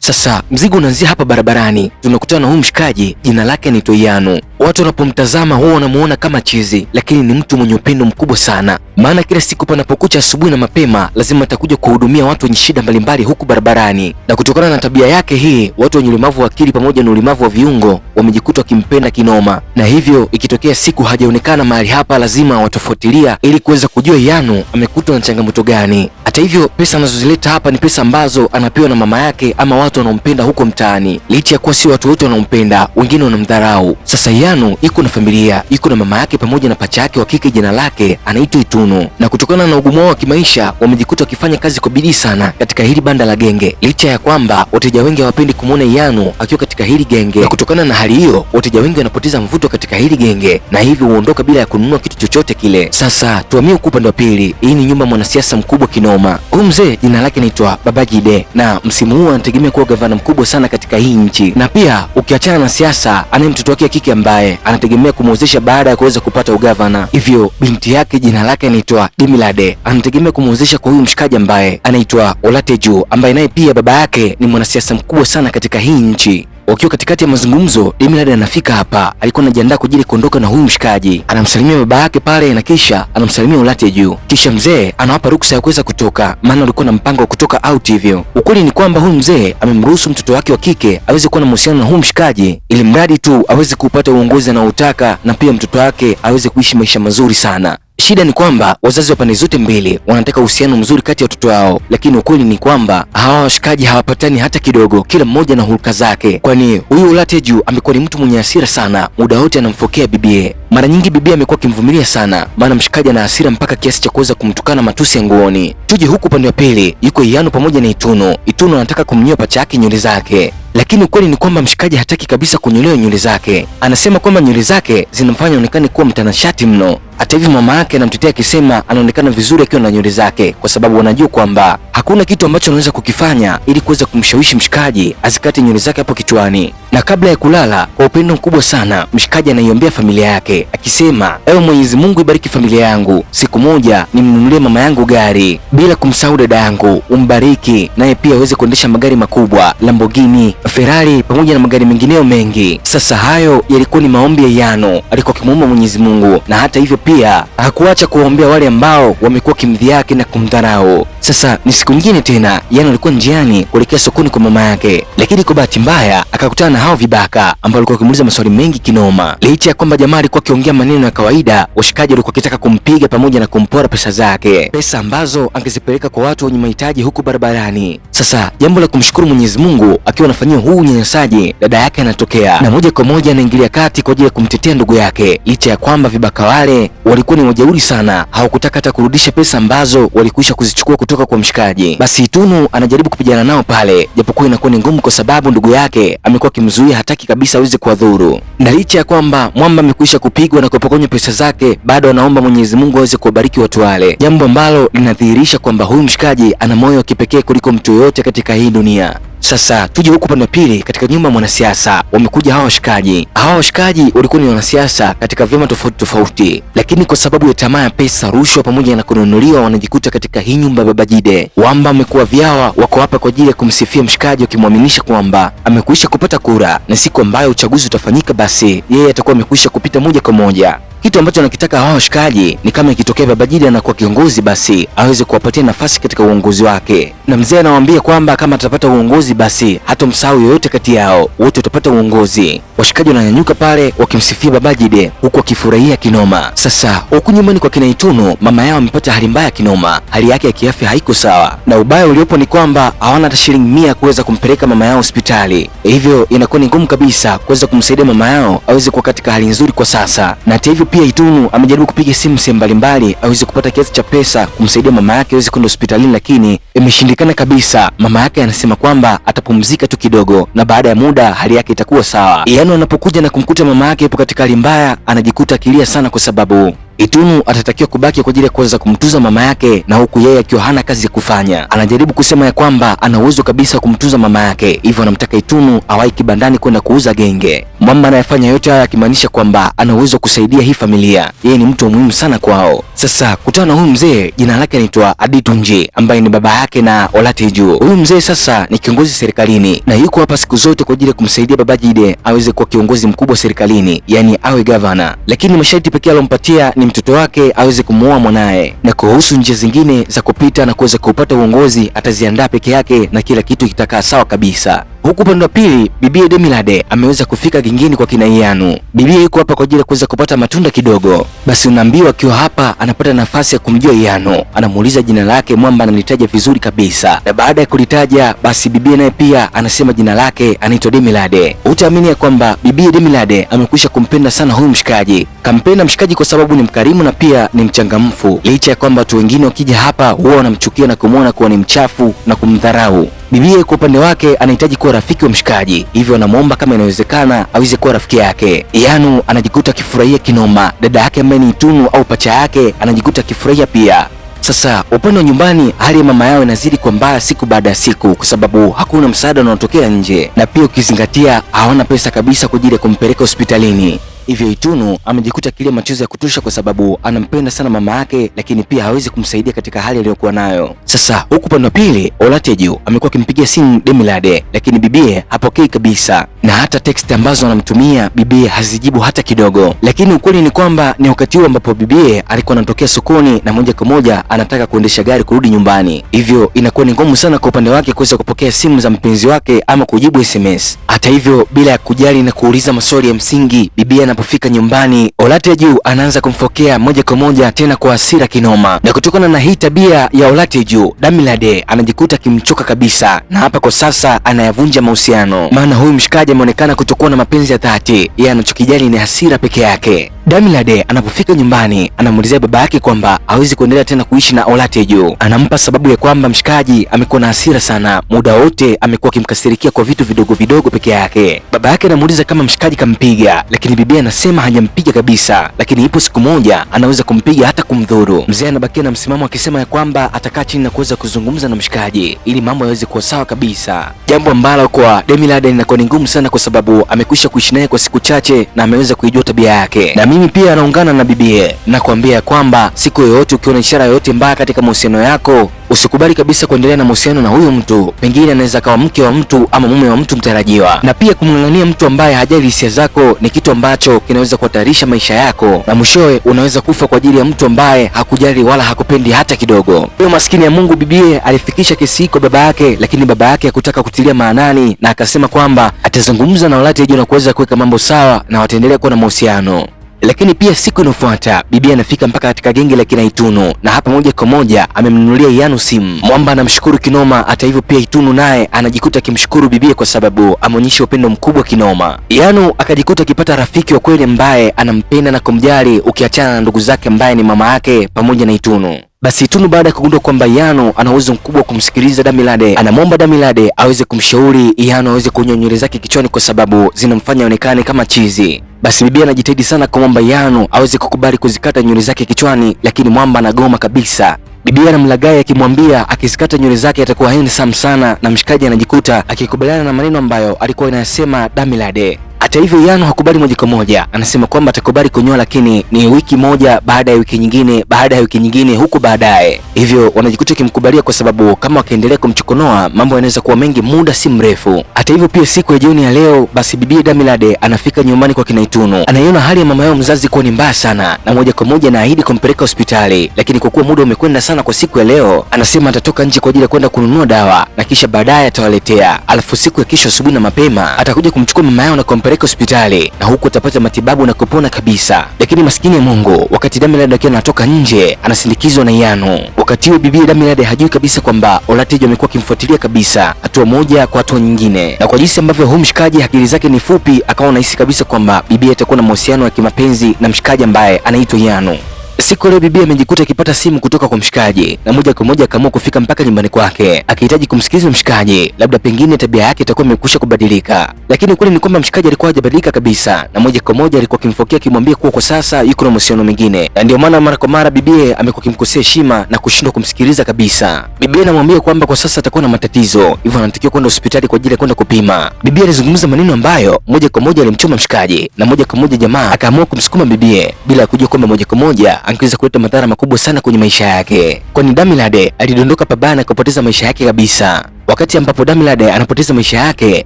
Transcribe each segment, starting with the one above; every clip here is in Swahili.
Sasa mzigo unaanzia hapa barabarani, tunakutana na huyu mshikaji, jina lake ni Toyano. Watu wanapomtazama huwa wanamuona kama chizi, lakini ni mtu mwenye upendo mkubwa sana, maana kila siku panapokucha asubuhi na mapema lazima atakuja kuhudumia watu wenye shida mbalimbali huku barabarani. Na kutokana na tabia yake hii, watu wenye ulemavu wa akili pamoja na ulemavu wa viungo wamejikuta wakimpenda kinoma, na hivyo ikitokea siku hajaonekana mahali hapa, lazima watafuatilia ili kuweza kujua Yano amekutwa na changamoto gani. Hata hivyo, pesa anazozileta hapa ni pesa ambazo anapewa na mama yake ama watu wanaompenda huko mtaani, licha ya kuwa si watu wote wanaompenda, wengine wanamdharau. Sasa Yano yuko na familia, yuko na mama yake pamoja na pacha yake wa kike, jina lake anaitwa Ituno, na kutokana na ugumu wao wa kimaisha wamejikuta wakifanya kazi kwa bidii sana katika hili banda la genge, licha ya kwamba wateja wengi hawapendi kumuona Yano akiwa katika hili genge, na kutokana na hali hiyo wateja wengi wanapoteza mvuto katika hili genge, na hivyo huondoka bila ya kununua kitu chochote kile. Sasa tuhamie huko upande wa pili. Hii ni nyumba mwanasiasa mkubwa kinoma. Huyu mzee jina lake anaitwa Babajide, na msimu huu anategemea kuwa gavana mkubwa sana katika hii nchi, na pia ukiachana na siasa, anaye mtoto wake kike ambaye anategemea kumwezesha baada ya kuweza kupata ugavana. Hivyo binti yake jina lake anaitwa Demilade, anategemea kumwezesha kwa huyu mshikaji ambaye anaitwa Olateju, ambaye naye pia baba yake ni mwanasiasa mkubwa sana katika hii nchi. Wakiwa katikati ya mazungumzo, Demilade anafika hapa. Alikuwa anajiandaa kwa ajili kuondoka na huyu mshikaji, anamsalimia baba yake pale na kisha anamsalimia Olateju, kisha mzee anawapa ruksa ya kuweza kutoka, maana alikuwa na mpango wa kutoka out. Hivyo ukweli ni kwamba huyu mzee amemruhusu mtoto wake wa kike aweze kuwa na mahusiano na huyu mshikaji, ili mradi tu aweze kupata uongozi anaotaka na pia mtoto wake aweze kuishi maisha mazuri sana. Shida ni kwamba wazazi wa pande zote mbili wanataka uhusiano mzuri kati ya watoto wao, lakini ukweli ni kwamba hawa washikaji hawapatani hata kidogo, kila mmoja na hulka zake. Kwani huyu Olateju amekuwa ni mtu mwenye hasira sana, muda wote anamfokea bibie. Mara nyingi bibie amekuwa akimvumilia sana, maana mshikaji ana hasira mpaka kiasi cha kuweza kumtukana matusi ya nguoni. Tuje huku upande wa pili, yuko Yano pamoja na Ituno. Ituno anataka kumnyoa pacha yake nywele zake, lakini ukweli ni kwamba mshikaji hataki kabisa kunyolewa nywele zake. Anasema kwamba nywele zake zinamfanya aonekane kuwa mtanashati mno. Hata hivyo mama yake anamtetea akisema anaonekana vizuri akiwa na nywele zake, kwa sababu wanajua kwamba hakuna kitu ambacho anaweza kukifanya ili kuweza kumshawishi mshikaji azikate nywele zake hapo kichwani. Na kabla ya kulala, kwa upendo mkubwa sana, mshikaji anaiombea familia yake akisema, ewe Mwenyezi Mungu, ibariki familia yangu, siku moja nimnunulie mama yangu gari, bila kumsahau dada yangu, umbariki naye pia aweze kuendesha magari makubwa, Lamborghini, Ferrari pamoja na magari mengineyo mengi. Sasa hayo yalikuwa ni maombi ya Yano, alikuwa akimuomba Mwenyezi Mungu, na hata hivyo pia hakuacha kuwaombea wale ambao wamekuwa kimdhihaki na kumdharau. Sasa ni siku nyingine tena, Yano alikuwa njiani kuelekea sokoni kwa mama yake, lakini kwa bahati mbaya akakutana na hao vibaka ambao walikuwa wakimuuliza maswali mengi kinoma. Licha ya kwamba jamaa alikuwa akiongea maneno ya kawaida, washikaji walikuwa wakitaka kumpiga pamoja na kumpora pesa zake, pesa ambazo angezipeleka kwa watu wenye mahitaji huku barabarani. Sasa jambo la kumshukuru Mwenyezi Mungu, akiwa anafanyia huu unyanyasaji, dada yake anatokea na moja kwa moja anaingilia kati kwa ajili ya kumtetea ndugu yake. Licha ya kwamba vibaka wale walikuwa ni wajeuri sana, hawakutaka hata kurudisha pesa ambazo walikwisha kuzichukua kutoka kwa mshikaji. Basi Ituno anajaribu kupigana nao pale, japokuwa inakuwa ni ngumu kwa sababu ndugu yake amekuwa akimzuia, hataki kabisa aweze kuwadhuru. Na licha ya kwamba mwamba amekwisha kupigwa na kupokonywa pesa zake, bado anaomba Mwenyezi Mungu aweze kuwabariki watu wale, jambo ambalo linadhihirisha kwamba huyu mshikaji ana moyo wa kipekee kuliko mtu yoyote katika hii dunia. Sasa tuje huku upande wa pili, katika nyumba ya mwanasiasa wamekuja hawa washikaji. Hawa washikaji walikuwa ni wanasiasa katika vyama tofauti tofauti, lakini kwa sababu ya tamaa ya pesa, rushwa pamoja na kununuliwa, wanajikuta katika hii nyumba ya Babajide. Wamba wamekuwa vyawa, wako hapa kwa ajili ya kumsifia mshikaji, wakimwaminisha kwamba amekwisha kupata kura na siku ambayo uchaguzi utafanyika, basi yeye atakuwa amekwisha kupita moja kwa moja. Kitu ambacho anakitaka hawa washikaji ni kama ikitokea Babajide anakuwa kiongozi, basi aweze kuwapatia nafasi katika uongozi wake. Na mzee anawaambia kwamba kama atapata uongozi, basi hatomsahau yoyote kati yao, wote watapata uongozi. Washikaji wananyanyuka pale wakimsifia Babajide huku wakifurahia kinoma. Sasa huku nyumbani kwa kina Ituno, mama yao amepata hali mbaya kinoma, hali yake ya kiafya haiko sawa, na ubaya uliopo ni kwamba hawana hata shilingi 100 kuweza kumpeleka mama yao hospitali. Hivyo inakuwa ni ngumu kabisa kuweza kumsaidia mama yao aweze kuwa katika hali nzuri kwa sasa. Na hata hivyo pia Ituno amejaribu kupiga simu sehemu mbalimbali aweze kupata kiasi cha pesa kumsaidia mama yake aweze kwenda hospitalini, lakini imeshindikana kabisa. Mama yake anasema kwamba atapumzika tu kidogo na baada ya muda hali yake itakuwa sawa. Yano anapokuja na kumkuta mama yake yupo katika hali mbaya, anajikuta akilia sana kwa sababu Ituno atatakiwa kubaki kwa ajili ya kuweza kumtunza mama yake, na huku yeye akiwa hana kazi ya kufanya. Anajaribu kusema ya kwamba ana uwezo kabisa wa kumtunza mama yake, hivyo anamtaka Ituno awahi kibandani kwenda kuuza genge. Mwamba anayefanya yote haya akimaanisha kwamba ana uwezo wa kusaidia hii familia. Yeye ni mtu muhimu sana kwao. Sasa kutana na huyu mzee, jina lake anaitwa Aditunji, ambaye ni baba yake na Olateju. Huyu mzee sasa ni kiongozi serikalini na yuko hapa siku zote kwa ajili ya kumsaidia Babajide aweze kuwa kiongozi mkubwa serikalini, yani awe gavana. Lakini masharti pekee alompatia ni mtoto wake aweze kumuoa mwanaye, na kuhusu njia zingine za kupita na kuweza kupata uongozi ataziandaa peke yake na kila kitu kitakaa sawa kabisa. Huku upande wa pili, bibie Demilade ameweza kufika gengeni kwa kina Iyanu. Bibie yuko hapa kwa ajili ya kuweza kupata matunda kidogo. Basi unaambiwa akiwa hapa anapata nafasi ya kumjua Iyanu. Anamuuliza jina lake, Mwamba analitaja vizuri kabisa. Na baada ya kulitaja, basi bibie naye pia anasema jina lake anaitwa Demilade. Utaamini ya kwamba bibie Demilade amekwisha kumpenda sana huyu mshikaji. Kampenda mshikaji kwa sababu ni mkarimu na pia ni mchangamfu. Licha ya kwamba watu wengine wakija hapa huwa wanamchukia na kumwona kuwa ni mchafu na kumdharau. Bibie kwa upande wake anahitaji kuwa rafiki wa mshikaji, hivyo anamuomba kama inawezekana aweze kuwa rafiki yake. Iyanu anajikuta akifurahia kinoma. Dada yake ambaye ni Itunu au pacha yake anajikuta akifurahia pia. Sasa upande wa nyumbani, hali ya mama yao inazidi kwa mbaya siku baada ya siku, kwa sababu hakuna msaada unaotokea nje, na pia ukizingatia hawana pesa kabisa kwa ajili ya kumpeleka hospitalini. Hivyo Itunu amejikuta kilia machozi ya kutosha kwa sababu anampenda sana mama yake, lakini pia hawezi kumsaidia katika hali aliyokuwa nayo. Sasa huku upande wa pili, Olateju amekuwa akimpigia simu Demilade, lakini bibie hapokei kabisa, na hata text ambazo anamtumia bibie hazijibu hata kidogo. Lakini ukweli ni kwamba ni wakati huo ambapo bibie alikuwa anatokea sokoni na moja kwa moja anataka kuendesha gari kurudi nyumbani, hivyo inakuwa ni ngumu sana kwa upande wake kuweza kupokea simu za mpenzi wake ama kujibu SMS. Hata hivyo, bila ya kujali na kuuliza maswali ya msingi, bibie anapofika nyumbani, Olateju anaanza kumfokea moja kwa moja, tena kwa hasira kinoma. Na kutokana na hii tabia ya Olateju, Demilade anajikuta kimchoka kabisa, na hapa kwa sasa anayavunja mahusiano, maana huyu mshikaji ameonekana kutokuwa na mapenzi ya dhati. Yeye anachokijali ni hasira peke yake. Demilade anapofika nyumbani anamuulizia baba yake kwamba hawezi kuendelea tena kuishi na Olateju. Anampa sababu ya kwamba mshikaji amekuwa na hasira sana, muda wote amekuwa akimkasirikia kwa vitu vidogo vidogo peke yake. Baba yake anamuuliza kama mshikaji kampiga, lakini bibi anasema hajampiga kabisa, lakini ipo siku moja anaweza kumpiga hata kumdhuru. Mzee anabakia na msimamo akisema ya kwamba atakaa chini na kuweza kuzungumza na mshikaji ili mambo yaweze kuwa sawa kabisa, jambo ambalo kwa Demilade linakuwa ni ngumu sana kwa sababu amekwisha kuishi naye kwa siku chache na ameweza kuijua tabia yake. Na mimi pia anaungana na bibie na kuambia kwamba siku yoyote ukiona ishara yoyote mbaya katika mahusiano yako, usikubali kabisa kuendelea na mahusiano na huyo mtu. Pengine anaweza kawa mke wa mtu ama mume wa mtu mtarajiwa, na pia kumng'ang'ania mtu ambaye hajali hisia zako ni kitu ambacho kinaweza kuhatarisha maisha yako, na mwishowe unaweza kufa kwa ajili ya mtu ambaye hakujali wala hakupendi hata kidogo. Huyo maskini ya Mungu bibie alifikisha kesi hii kwa baba yake, lakini baba yake hakutaka kutilia maanani na akasema kwamba atazungumza na Olateju na kuweza kuweka mambo sawa na wataendelea kuwa na mahusiano. Lakini pia siku inayofuata bibi anafika mpaka katika genge la kina Itunu, na hapa moja kwa moja amemnunulia Iyanu simu. Mwamba anamshukuru kinoma. Hata hivyo pia Itunu naye anajikuta akimshukuru bibi kwa sababu ameonyesha upendo mkubwa kinoma. Iyanu akajikuta akipata rafiki wa kweli ambaye anampenda na kumjali, ukiachana na ndugu zake ambaye ni mama yake pamoja na Itunu. Basi Itunu baada ya kugundua kwamba Iyanu ana uwezo mkubwa wa kumsikiliza Demilade, anamwomba Demilade aweze kumshauri Iyanu aweze kunyoa nywele zake kichwani kwa sababu zinamfanya aonekane kama chizi. Basi bibi anajitahidi sana kumwomba Iyanu aweze kukubali kuzikata nywele zake kichwani, lakini mwamba anagoma kabisa. Bibi anamlaghai akimwambia akizikata nywele zake atakuwa handsome sana, na mshikaji anajikuta akikubaliana na maneno ambayo alikuwa anayasema Demilade. Hata hivyo Iyanu hakubali moja kwa moja, anasema kwamba atakubali kunyoa, lakini ni wiki moja, baada ya wiki nyingine, baada ya wiki nyingine, huko baadaye. Hivyo wanajikuta kimkubalia kwa sababu kama wakiendelea kumchokonoa mambo yanaweza kuwa mengi muda si mrefu. Hata hivyo pia siku ya jioni ya leo, basi bibi Demilade anafika nyumbani kwa kina Itunu. Anaiona hali ya mama yao mzazi kuwa ni mbaya sana, na moja kwa moja anaahidi kumpeleka hospitali, lakini kwa kuwa muda umekwenda sana kwa siku ya leo, anasema atatoka nje kwa ajili ya kwenda kununua dawa na kisha baadaye atawaletea. Alafu siku ya kesho asubuhi na mapema atakuja kumchukua mama yao na kumpeleka hospitali, na huko atapata matibabu na kupona kabisa. Lakini maskini ya Mungu, wakati Demilade akiwa anatoka nje anasindikizwa na Iyanu. Wakati huo bibi Demilade hajui kabisa kwamba Olateju amekuwa akimfuatilia kabisa, hatua moja kwa hatua nyingine, na kwa jinsi ambavyo huyu mshikaji akili zake ni fupi, akawa anahisi kabisa kwamba bibi atakuwa na mahusiano ya kimapenzi na mshikaji ambaye anaitwa Iyanu. Siku leo bibi amejikuta akipata simu kutoka kwa mshikaji na moja kwa moja akaamua kufika mpaka nyumbani kwake akihitaji kumsikiliza mshikaji, labda pengine tabia yake itakuwa imekwisha kubadilika. Lakini kweli ni kwamba mshikaji alikuwa hajabadilika kabisa, na moja kwa moja alikuwa akimfokea akimwambia kuwa kwa sasa yuko na mahusiano mengine, na ndio maana mara kwa mara bibi amekuwa akimkosea heshima na kushindwa kumsikiliza kabisa. Bibi anamwambia kwamba kwa sasa atakuwa na matatizo, hivyo anatakiwa kwenda hospitali kwa ajili ya kwenda kupima. Bibi alizungumza maneno ambayo moja kwa moja alimchoma mshikaji, na moja kwa moja jamaa akaamua kumsukuma bibi bila kujua kwamba moja kwa moja angeweza kuleta madhara makubwa sana kwenye maisha yake, kwani Damilad alidondoka pabaya na kupoteza maisha yake kabisa. Wakati ambapo Damilad anapoteza maisha yake,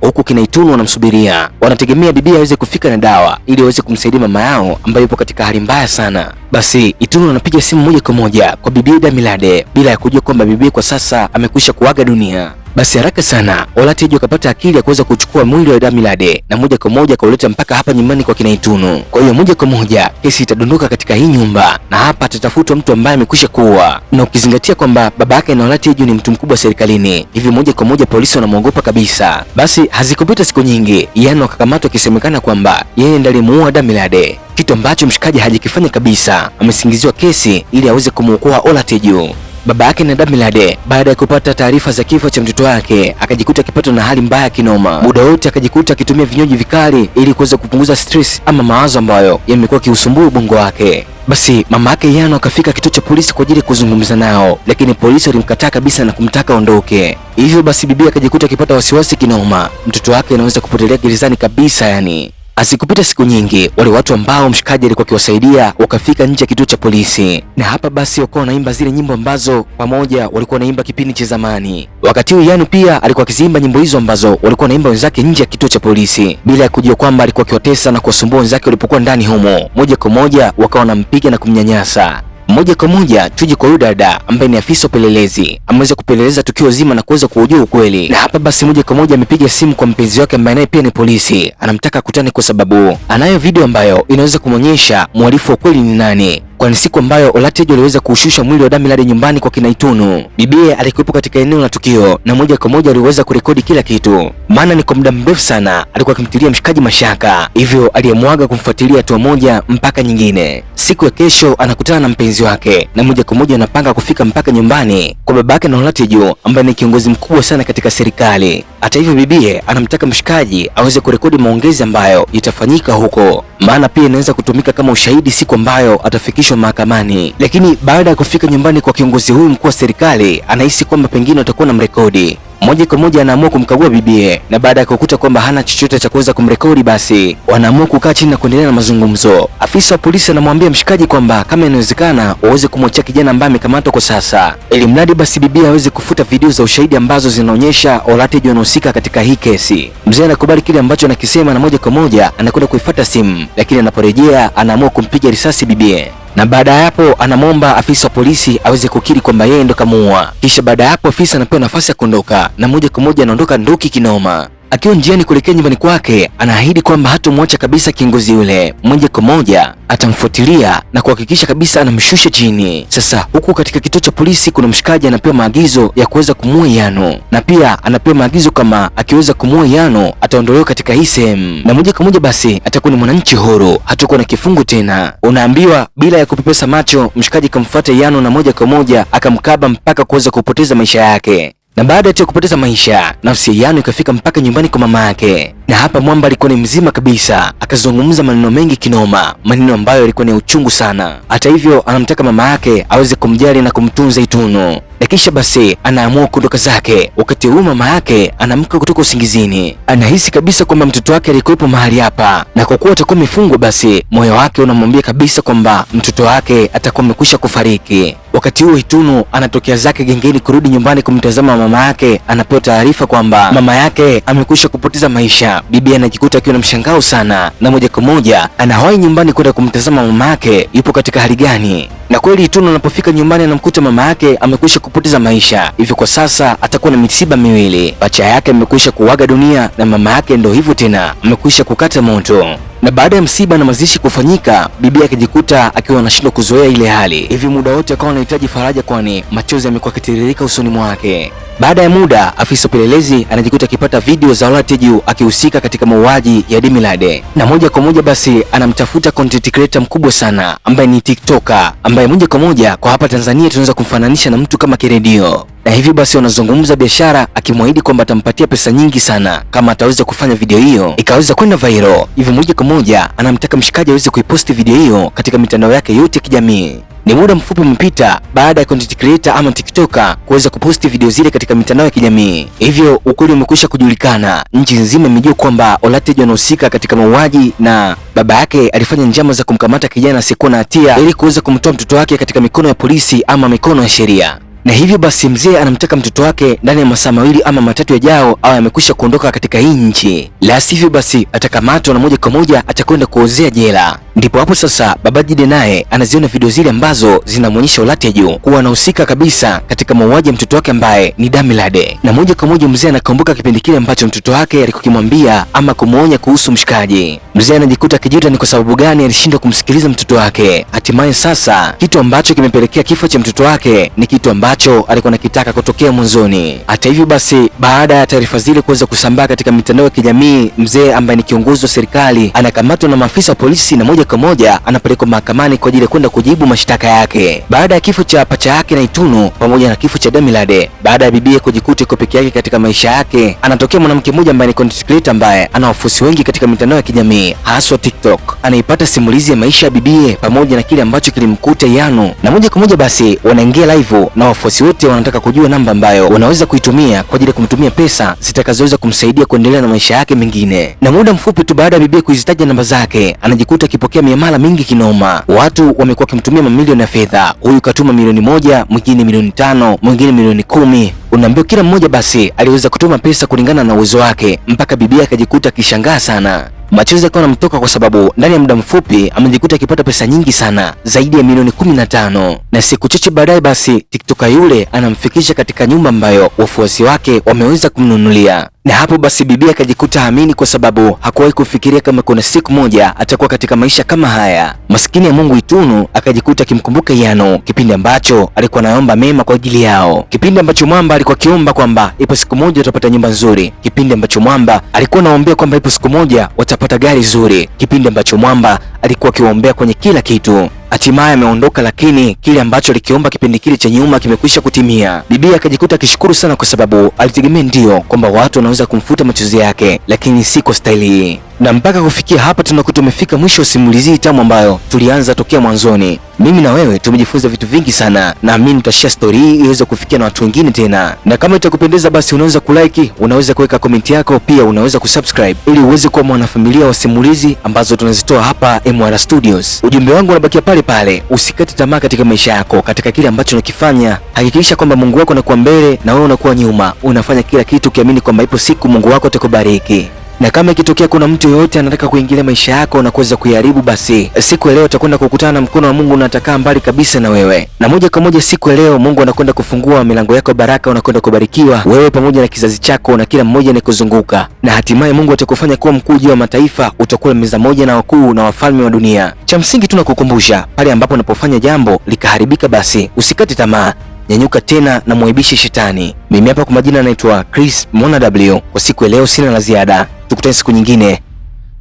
huku kina Itunu wanamsubiria, wanategemea bibi aweze kufika na dawa ili aweze kumsaidia mama yao ambaye yupo katika hali mbaya sana. Basi Itunu anapiga simu moja kwa moja kwa bibi Damilad bila ya kujua kwamba bibi kwa sasa amekwisha kuaga dunia. Basi haraka sana Olatejo akapata akili ya kuweza kuchukua mwili wa Damilad na moja kwa moja kauleta mpaka hapa nyumbani kwa kina Itunu. Kwa hiyo moja kwa moja kesi itadondoka katika hii nyumba, na hapa atatafutwa mtu ambaye amekwisha kuua, na ukizingatia kwamba baba yake na Olatejo ni mtu mkubwa serikalini, hivi moja kwa moja polisi wanamwogopa kabisa. Basi hazikupita siku nyingi, Yano akakamatwa akisemekana kwamba yeye ndiye alimuua Damilad, kitu ambacho mshikaji hajakifanya kabisa. Amesingiziwa kesi ili aweze kumuokoa Olatejo. Baba yake na Damilad baada ya kupata taarifa za kifo cha mtoto wake akajikuta akipatwa na hali mbaya kinoma. Muda wote akajikuta akitumia vinywaji vikali ili kuweza kupunguza stress ama mawazo ambayo yamekuwa kiusumbua ubongo wake. Basi mama yake Yano akafika kituo cha polisi kwa ajili ya kuzungumza nao, lakini polisi walimkataa kabisa na kumtaka aondoke. Hivyo basi bibi akajikuta akipata wasiwasi kinoma, mtoto wake anaweza kupotelea gerezani kabisa yani. Asikupita siku nyingi, wale watu ambao mshikaji alikuwa akiwasaidia wakafika nje ya kituo cha polisi, na hapa basi wakawa wanaimba zile nyimbo ambazo pamoja walikuwa wanaimba kipindi cha zamani. Wakati huo Yano pia alikuwa akiziimba nyimbo hizo ambazo walikuwa wanaimba wenzake nje ya kituo cha polisi, bila ya kujua kwamba alikuwa akiwatesa na kuwasumbua wenzake walipokuwa ndani humo. Moja kwa moja wakawa wanampiga na kumnyanyasa. Moja kwa moja tuje kwa dada ambaye ni afisa upelelezi, ameweza kupeleleza tukio zima na kuweza kujua ukweli. Na hapa basi moja kwa moja amepiga simu kwa mpenzi wake ambaye naye pia ni polisi, anamtaka akutane kwa sababu anayo video ambayo inaweza kumwonyesha mhalifu wa kweli ni nani. Kwani siku ambayo Olatejo aliweza kuushusha mwili wa Damilad nyumbani kwa kina Itunu, bibie alikuwepo katika eneo la tukio na moja kwa moja aliweza kurekodi kila kitu, maana ni kwa muda mrefu sana alikuwa akimtilia mshikaji mashaka, hivyo aliyemwaga kumfuatilia hatua moja mpaka nyingine. Siku ya kesho anakutana na mpenzi wake na moja kwa moja anapanga kufika mpaka nyumbani kwa babake na Olatejo ambaye ni kiongozi mkubwa sana katika serikali. Hata hivyo bibie anamtaka mshikaji aweze kurekodi maongezi ambayo itafanyika huko, maana pia inaweza kutumika kama ushahidi siku ambayo atafikishwa mahakamani. Lakini baada ya kufika nyumbani kwa kiongozi huyu mkuu wa serikali, anahisi kwamba pengine watakuwa na mrekodi. Moja kwa moja anaamua kumkagua bibie, na baada ya kukuta kwamba hana chochote cha kuweza kumrekodi, basi wanaamua kukaa chini na kuendelea na mazungumzo. Afisa wa polisi anamwambia mshikaji kwamba kama inawezekana waweze kumwachia kijana ambaye amekamatwa kwa sasa, ili mradi basi bibie aweze kufuta video za ushahidi ambazo zinaonyesha Olatejo anahusika katika hii kesi. Mzee anakubali kile ambacho anakisema na moja kwa moja anakwenda kuifuata simu, lakini anaporejea anaamua kumpiga risasi bibie. Na baada ya hapo anamwomba afisa wa polisi aweze kukiri kwamba yeye ndo kamuua. Kisha baada ya hapo afisa anapewa nafasi ya kuondoka na moja kwa moja anaondoka nduki kinoma. Akiwa njiani kuelekea nyumbani kwake, anaahidi kwamba hatomwacha kabisa kiongozi yule, moja kwa moja atamfuatilia na kuhakikisha kabisa anamshusha chini. Sasa huku katika kituo cha polisi kuna mshikaji anapewa maagizo ya kuweza kumuua Yano, na pia anapewa maagizo kama akiweza kumuua Yano ataondolewa katika hii sehemu, na moja kwa moja basi atakuwa ni mwananchi huru, hatakuwa na kifungo tena. Unaambiwa bila ya kupepesa macho, mshikaji kamfuata Yano na moja kwa moja akamkaba mpaka kuweza kupoteza maisha yake. Na baada ya kupoteza maisha, nafsi ya Yano ikafika mpaka nyumbani kwa mama yake, na hapa mwamba alikuwa ni mzima kabisa, akazungumza maneno mengi kinoma, maneno ambayo yalikuwa ni uchungu sana. Hata hivyo anamtaka mama yake aweze kumjali na kumtunza Itunu, na kisha basi anaamua kuondoka zake. Wakati huu mama yake anaamka kutoka usingizini, anahisi kabisa kwamba mtoto wake alikuwepo mahali hapa, na kwa kuwa atakuwa amefungwa, basi moyo wake unamwambia kabisa kwamba mtoto wake atakuwa amekwisha kufariki. Wakati huo Itunu anatokea zake gengeni kurudi nyumbani kumtazama mama yake, anapewa taarifa kwamba mama yake amekwisha kupoteza maisha. Bibi anajikuta akiwa na mshangao sana, na moja kwa moja anawahi nyumbani kwenda kumtazama mama yake yupo katika hali gani. Na kweli Itunu anapofika nyumbani anamkuta mama yake amekwisha kupoteza maisha, hivyo kwa sasa atakuwa na misiba miwili. Pacha yake amekwisha kuaga dunia na mama yake ndo hivyo tena amekwisha kukata moto. Na baada ya msiba na mazishi kufanyika, bibi akijikuta akiwa anashindwa kuzoea ile hali. Hivi muda wote akawa anahitaji faraja, kwani machozi yamekuwa yakitiririka usoni mwake. Baada ya muda, afisa upelelezi anajikuta akipata video za Olateju akihusika katika mauaji ya Demilade, na moja kwa moja basi anamtafuta content creator mkubwa sana ambaye ni TikToker, ambaye moja kwa moja kwa hapa Tanzania tunaweza kumfananisha na mtu kama Kiredio. Na hivi basi wanazungumza biashara, akimwahidi kwamba atampatia pesa nyingi sana kama ataweza kufanya video hiyo ikaweza kwenda viral. Hivi moja kwa moja anamtaka mshikaji aweze kuiposti video hiyo katika mitandao yake yote ya kijamii. Ni muda mfupi umepita baada ya content creator ama TikToker kuweza kuposti video zile katika mitandao ya kijamii. Hivyo ukweli umekwisha kujulikana, nchi nzima imejua kwamba Olateju anahusika katika mauaji na baba yake alifanya njama za kumkamata kijana asiyekuwa na hatia ili kuweza kumtoa mtoto wake katika mikono ya polisi ama mikono ya sheria. Na hivyo basi mzee anamtaka mtoto wake ndani ya masaa mawili ama matatu yajao au amekwisha kuondoka katika hii nchi, la sivyo basi atakamatwa na moja kwa moja atakwenda kuozea jela. Ndipo hapo sasa baba Jide naye anaziona video zile ambazo zinamwonyesha Olateju kuwa anahusika kabisa katika mauaji ya mtoto wake ambaye ni Demilade, na moja kwa moja mzee anakumbuka kipindi kile ambacho mtoto wake alikokimwambia ama kumuonya kuhusu mshikaji. Mzee anajikuta akijuta ni kwa sababu gani alishindwa kumsikiliza mtoto wake. Hatimaye sasa kitu ambacho kimepelekea kifo cha mtoto wake ni kitu ambacho alikuwa anakitaka kutokea mwanzoni. Hata hivyo basi, baada ya taarifa zile kuweza kusambaa katika mitandao ya kijamii, mzee ambaye ni kiongozi wa serikali anakamatwa na maafisa wa polisi na moja kwa moja anapelekwa mahakamani kwa ajili ya kwenda kujibu mashtaka yake. Baada ya kifo cha pacha yake na Itunu pamoja na kifo cha Demilade, baada ya bibie kujikuta iko peke yake katika maisha yake, anatokea mwanamke mmoja ambaye ni content creator ambaye ana wafuasi wengi katika mitandao ya kijamii haswa TikTok. Anaipata simulizi ya maisha ya bibie pamoja na kile ambacho kilimkuta Yanu, na moja kwa moja basi wanaingia live na wafuasi wote wanataka kujua namba ambayo wanaweza kuitumia kwa ajili ya kumtumia pesa zitakazoweza kumsaidia kuendelea na maisha yake mengine. Na muda mfupi tu baada ya bibie kuzitaja namba zake, anajikuta akipokea miamala mingi kinoma. Watu wamekuwa wakimtumia mamilioni ya fedha. Huyu katuma milioni 1, mwingine milioni 5, mwingine milioni 10. Unaambiwa kila mmoja basi aliweza kutuma pesa kulingana na uwezo wake, mpaka bibia akajikuta akishangaa sana. Machozi yakawa yanamtoka kwa sababu ndani ya muda mfupi amejikuta akipata pesa nyingi sana, zaidi ya milioni 15. Na siku chache baadaye basi TikToker yule anamfikisha katika nyumba ambayo wafuasi wake wameweza kumnunulia. Na hapo basi bibi akajikuta haamini kwa sababu hakuwahi kufikiria kama kuna siku moja atakuwa katika maisha kama haya. Maskini ya Mungu Itunu akajikuta akimkumbuka Yano kipindi ambacho alikuwa anaomba mema kwa ajili yao, kipindi ambacho Mwamba alikuwa akiomba kwamba ipo siku moja utapata nyumba nzuri, kipindi ambacho Mwamba alikuwa anaombea kwamba ipo siku moja watapata gari zuri, kipindi ambacho Mwamba alikuwa akiwaombea kwenye kila kitu. Hatimaye ameondoka, lakini kile ambacho alikiomba kipindi kile cha nyuma kimekwisha kutimia. Bibi akajikuta akishukuru sana kwa sababu alitegemea ndio kwamba watu wanaweza kumfuta machozi yake, lakini si kwa staili hii. Na mpaka kufikia hapa tunakuwa tumefika mwisho wa simulizi tamu ambayo tulianza tokea mwanzoni. Mimi na wewe tumejifunza vitu vingi sana, na mimi nitashare story hii iweze kufikia na watu wengine tena. Na kama itakupendeza basi unaweza kulike, unaweza kuweka comment yako, pia unaweza kusubscribe ili uweze kuwa mwanafamilia wa simulizi ambazo tunazitoa hapa MR Studios. Ujumbe wangu unabakia pale pale, usikate tamaa katika maisha yako, katika kile ambacho unakifanya. Hakikisha kwamba Mungu wako anakuwa mbele na wewe unakuwa nyuma. Unafanya kila kitu ukiamini kwamba ipo siku Mungu wako atakubariki. Na kama ikitokea kuna mtu yoyote anataka kuingilia maisha yako na kuweza kuiharibu, basi siku ya leo utakwenda kukutana na mkono wa Mungu unatakaa mbali kabisa na wewe. Na moja kwa moja siku ya leo Mungu anakwenda kufungua milango yako baraka, unakwenda kubarikiwa wewe pamoja na kizazi chako na kila mmoja anayekuzunguka. Na hatimaye Mungu atakufanya kuwa mkuu juu wa mataifa, utakuwa meza moja na wakuu na wafalme wa dunia. Cha msingi tunakukumbusha pale ambapo unapofanya jambo likaharibika, basi usikate tamaa. Nyanyuka tena na muaibishe shetani. Mimi hapa kwa majina naitwa Chris Mona W. Kwa siku ya leo sina la ziada. Tukutane siku nyingine.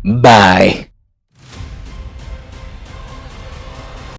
Bye.